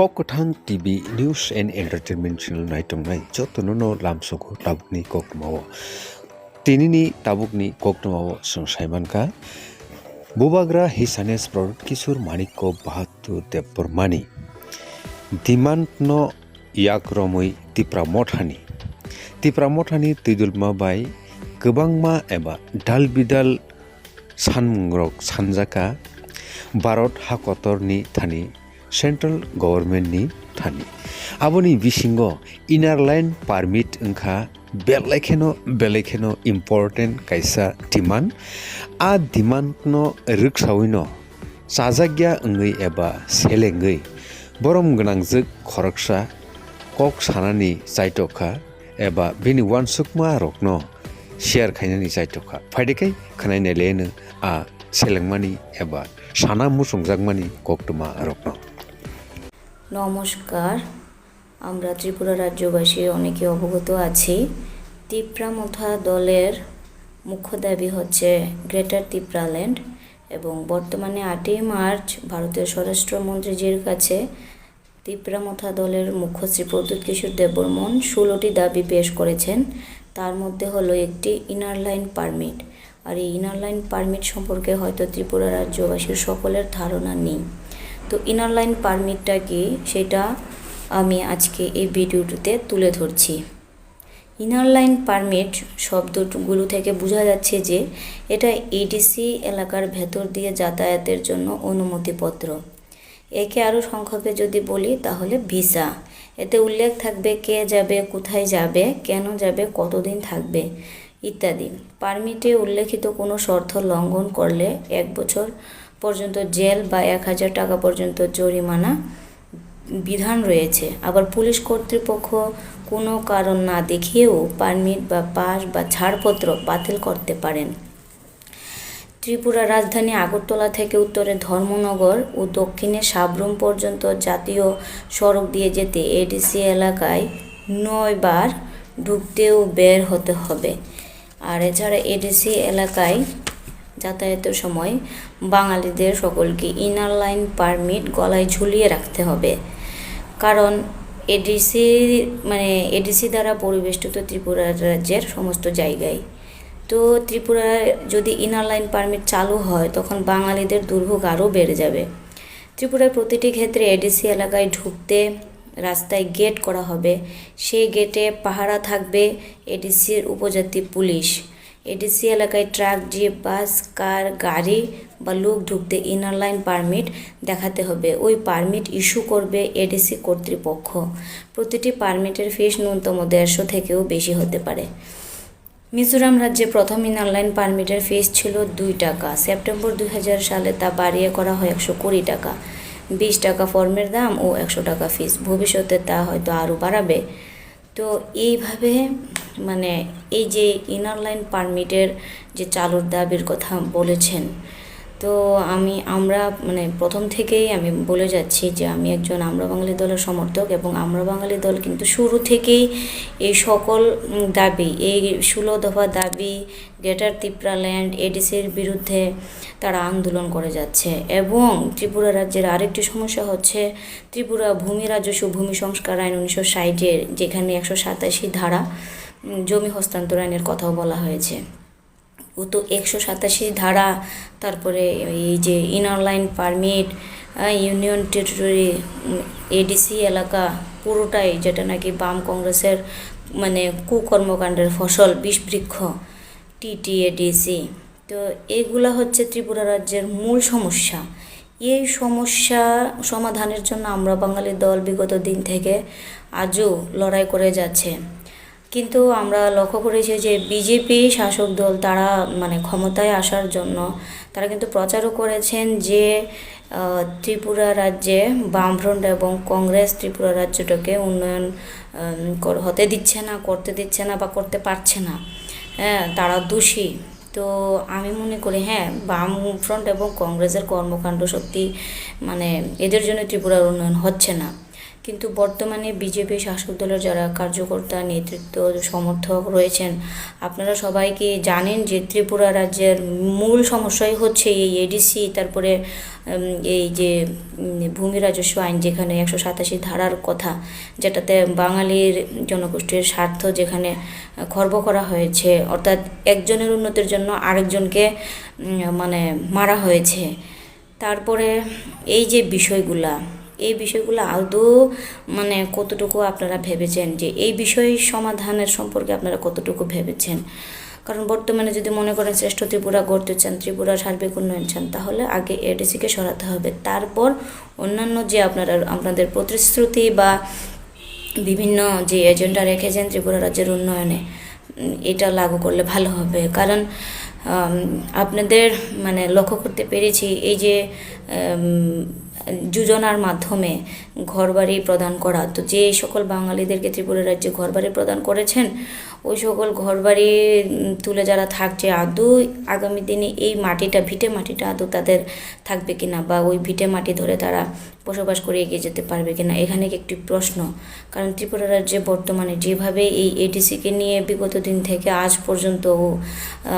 Kokotang TV News and Entertainment Channel Naitongnai jotono lamsoko tabukni kokmawo tinini tabukni kokmawo songsaimangka bubagra hisanes pro kisur maniko bahatur depormani demand no yakromui tipramothani tidulma bai gobangma eba dalbidal sanmungrok sanjaka Bharat hakotorni thani Central Government ni thani aboni bisingo inner line permit wngkha belekheno important kaisa demand a demand no rwksawino chajagya wngwi eba selengwi borom gwnangjak khoroksa kok sanani chaitokha eba bini wansukma rokno share khainani chaitokha phaidekai khanainai leno a selengmani eba sana musungjakmani koktuma rokno নমস্কার আমরা ত্রিপুরা রাজ্যবাসী অনেকে অবগত আছি তিপ্রামথা দলের মুখ্য দাবি হচ্ছে greater Tipraland এবং বর্তমানে 8ই মার্চ ভারতীয় স্বরাষ্ট্রমন্ত্রীজির কাছে তিপ্রামথা দলের মুখ্য শ্রী প্রদ্যুৎ কিশোর দেববর্মন 16টি দাবি পেশ করেছেন তার মধ্যে হলো একটি ইনার লাইন পারমিট আর এই ইনার লাইন পারমিট সম্পর্কে হয়তো ত্রিপুরা রাজ্যবাসীর সকলের ধারণা নেই তো ইনার লাইন পারমিটটা কি সেটা আমি আজকে এই ভিডিওটিতে তুলে ধরছি ইনার লাইন পারমিট শব্দগুলো থেকে বোঝা যাচ্ছে যে এটা এডিসি এলাকার ভেতর দিয়ে যাতায়াতের জন্য অনুমতিপত্র একে আরও সংক্ষেপে যদি বলি তাহলে ভিসা এতে উল্লেখ থাকবে কে যাবে কোথায় যাবে কেন যাবে কতদিন থাকবে ইত্যাদি পারমিটে উল্লেখিত কোনো শর্ত লঙ্ঘন করলে 1 বছর পর্যন্ত জেল বা 1000 টাকা পর্যন্ত জরিমানা বিধান রয়েছে আবার পুলিশ কর্তৃপক্ষ কোনো কারণ না দেখিয়েও পারমিট বা পাস বা ছাড়পত্র বাতিল করতে পারেন ত্রিপুরা রাজধানী আগরতলা থেকে উত্তরে ধর্মনগর ও দক্ষিণে সাবরুম পর্যন্ত জাতীয় সড়ক দিয়ে যেতে এডিসি এলাকায় 9 বার ঢুকতে ও বের হতে হবে আর এছাড়া এডিসি এলাকায় যাতায়াতের সময় বাঙালিদের সকলকে ইনার লাইন পারমিট গলায় ঝুলিয়ে রাখতে হবে কারণ এডিসি দ্বারা পরিবেষ্টিত ত্রিপুরা রাজ্যের সমস্ত জায়গায় তো ত্রিপুরায় যদি ইনার লাইন পারমিট চালু হয় তখন বাঙালিদের দুর্ভোগ আরও বেড়ে যাবে ত্রিপুরার প্রতিটি ক্ষেত্রে এডিসি এলাকায় ঢুকতে রাস্তায় গেট করা হবে সেই গেটে পাহারা থাকবে এডিসির উপজাতি পুলিশ এডিসি এলাকায় ট্রাক জিপ বাস কার গাড়ি বা লোক ঢুকতে ইনার লাইন পারমিট দেখাতে হবে ওই পারমিট ইস্যু করবে এডিসি কর্তৃপক্ষ প্রতিটি পারমিটের ফিস ন্যূনতম 150 থেকেও বেশি হতে পারে মিজোরাম রাজ্যে প্রথম ইনার লাইন পারমিটের ফিস ছিল 2 টাকা সেপ্টেম্বর 2000 সালে তা বাড়িয়ে করা হয় 120 টাকা 20 টাকা ফর্মের দাম ও 100 টাকা ফিস ভবিষ্যতে তা হয়তো আরও বাড়াবে তো এইভাবে এই যে ইনার লাইন পারমিটের যে চালুর দাবির কথা বলেছেন তো আমরা প্রথম থেকেই আমি বলে যাচ্ছি যে আমি একজন আমরা বাঙালি দলের সমর্থক এবং আমরা বাঙালি দল কিন্তু শুরু থেকেই এই সকল দাবি এই 16 দফা দাবি গ্রেটার তিপ্রাল্যান্ড এডিসির বিরুদ্ধে তারা আন্দোলন করে যাচ্ছে এবং ত্রিপুরা রাজ্যের আরেকটি সমস্যা হচ্ছে ত্রিপুরা ভূমি রাজস্ব ভূমি সংস্কার আইন 1960-এর যেখানে 187 ধারা জমি হস্তান্তর আইনের কথাও বলা হয়েছে ও তো 187 ধারা তারপরে এই যে inner line permit union territory ADC এলাকা পুরোটাই যেটা নাকি বাম কংগ্রেসের কুকর্মকাণ্ডের ফসল বিষবৃক্ষ TTAADC তো এগুলা হচ্ছে ত্রিপুরা রাজ্যের মূল সমস্যা এই সমস্যা সমাধানের জন্য আমরা বাঙালি দল বিগত দিন থেকে আজও লড়াই করে যাচ্ছে কিন্তু আমরা লক্ষ্য করেছি যে বিজেপি শাসক দল তারা ক্ষমতায় আসার জন্য তারা কিন্তু প্রচারও করেছেন যে ত্রিপুরা রাজ্যে বামফ্রন্ট এবং কংগ্রেস ত্রিপুরা রাজ্যটাকে উন্নয়ন হতে দিচ্ছে না করতে দিচ্ছে না বা করতে পারছে না তারা দোষী তো আমি মনে করি বামফ্রন্ট এবং কংগ্রেসের কর্মকাণ্ড সত্যি এদের জন্য ত্রিপুরার উন্নয়ন হচ্ছে না কিন্তু বর্তমানে বিজেপি শাসক দলের যারা কার্যকর্তা নেতৃত্ব সমর্থক রয়েছেন, আপনারা সবাই কি জানেন যে ত্রিপুরা রাজ্যের মূল সমস্যাই হচ্ছে এই এডিসি, তারপরে এই যে ভূমি রাজস্ব আইন, যেখানে 187 ধারার কথা, যেটাতে বাঙালির জনগোষ্ঠীর স্বার্থ যেখানে খর্ব করা হয়েছে, অর্থাৎ একজনের উন্নতির জন্য আরেকজনকে মানে মারা হয়েছে। তারপরে এই যে এই বিষয়গুলো আদৌ মানে কতটুকু আপনারা ভেবেছেন, যে এই বিষয় সমাধানের সম্পর্কে আপনারা কতটুকু ভেবেছেন? কারণ বর্তমানে যদি মনে করেন শ্রেষ্ঠ ত্রিপুরা গড়তে চান, ত্রিপুরার সার্বিক উন্নয়ন চান, তাহলে আগে এডিসিকে সরাতে হবে, তারপর অন্যান্য যে আপনাদের প্রতিশ্রুতি বা বিভিন্ন যে এজেন্ডা রেখেছেন ত্রিপুরা রাজ্যের উন্নয়নে, এটা লাগু করলে ভালো হবে। কারণ আপনাদের মানে লক্ষ্য করতে পেরেছি, এই যে যোজনার মাধ্যমে ঘরবাড়ি প্রদান করা, তো যে সকল বাঙালিদেরকে ত্রিপুরা রাজ্যে ঘরবাড়ি প্রদান করেছেন, ওই সকল ঘরবাড়ি তুলে যারা থাকছে, আদৌ আগামী দিনে এই মাটিটা, ভিটে মাটিটা আদৌ তাদের থাকবে কিনা, বা ওই ভিটে মাটি ধরে তারা বসবাস করে এগিয়ে যেতে পারবে কিনা, এখানে একটি প্রশ্ন। কারণ ত্রিপুরা রাজ্যে বর্তমানে যেভাবে এই এডিসিকে নিয়ে বিগত দিন থেকে আজ পর্যন্ত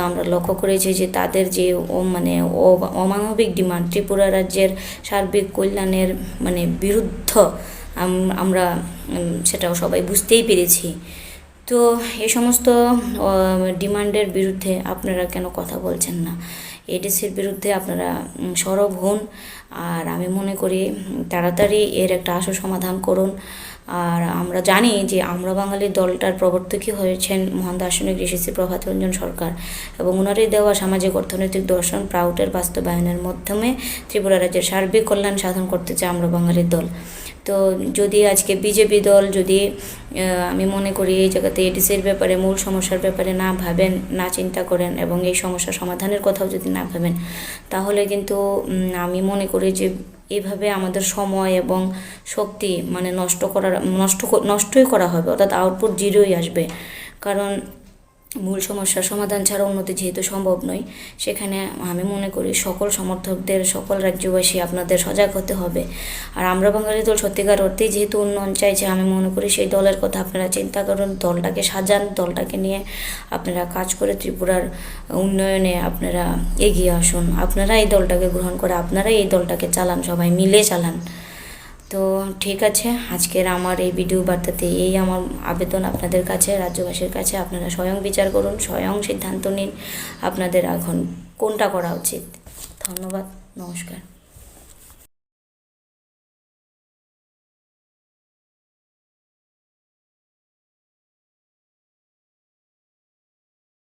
আমরা লক্ষ্য করেছি যে তাদের যে মানে অমানবিক ডিমান্ড, ত্রিপুরা রাজ্যের সার্বিক কল্যাণের মানে বিরুদ্ধ, আমরা সেটাও সবাই বুঝতেই পেরেছি। তো এই সমস্ত ডিমান্ডের বিরুদ্ধে আপনারা কেন কথা বলছেন না? এডিসির বিরুদ্ধে আপনারা সরব হন, আর আমি মনে করি তাড়াতাড়ি এর একটা আশু সমাধান করুন। আর আমরা জানি যে আমরা বাঙালি দলটার প্রবর্তকই হয়েছেন মহান দার্শনিক ঋষি শ্রী প্রভাত রঞ্জন সরকার, এবং ওনারই দেওয়া সামাজিক অর্থনৈতিক দর্শন প্রাউটের বাস্তবায়নের মাধ্যমে ত্রিপুরা রাজ্যের সার্বিক কল্যাণ সাধন করতে চায় আমরা বাঙালির দল। তো যদি আজকে বিজেপি দল যদি আমি মনে করি এই জায়গাতে এডিসির ব্যাপারে, মূল সমস্যার ব্যাপারে না ভাবেন, না চিন্তা করেন, এবং এই সমস্যা সমাধানের কথাও যদি না ভাবেন, তাহলে কিন্তু আমি মনে করি যে এইভাবে আমাদের সময় এবং শক্তি মানে নষ্টই করা হবে, অর্থাৎ আউটপুট জিরোই আসবে। কারণ মূল সমস্যার সমাধান ছাড়া উন্নতি যেহেতু সম্ভব নয়, সেখানে আমি মনে করি সকল সমর্থকদের, সকল রাজ্যবাসী আপনাদের সজাগ হতে হবে। আর আমরা বাঙালি দল সত্যিকার অর্থেই যেহেতু উন্নয়ন চাইছে, আমি মনে করি সেই দলের কথা আপনারা চিন্তা করুন, দলটাকে সাজান, দলটাকে নিয়ে আপনারা কাজ করে ত্রিপুরার উন্নয়নে আপনারা এগিয়ে আসুন। আপনারা এই দলটাকে গ্রহণ করে আপনারাই এই দলটাকে চালান, সবাই মিলে চালান। তো ঠিক আছে, আজকের আমার এই ভিডিও বার্তাতে এই আমার আবেদন আপনাদের কাছে, রাজ্যবাসীর কাছে। আপনারা স্বয়ং বিচার করুন, স্বয়ং সিদ্ধান্ত নিন আপনাদের এখন কোনটা করা উচিত। ধন্যবাদ, নমস্কার।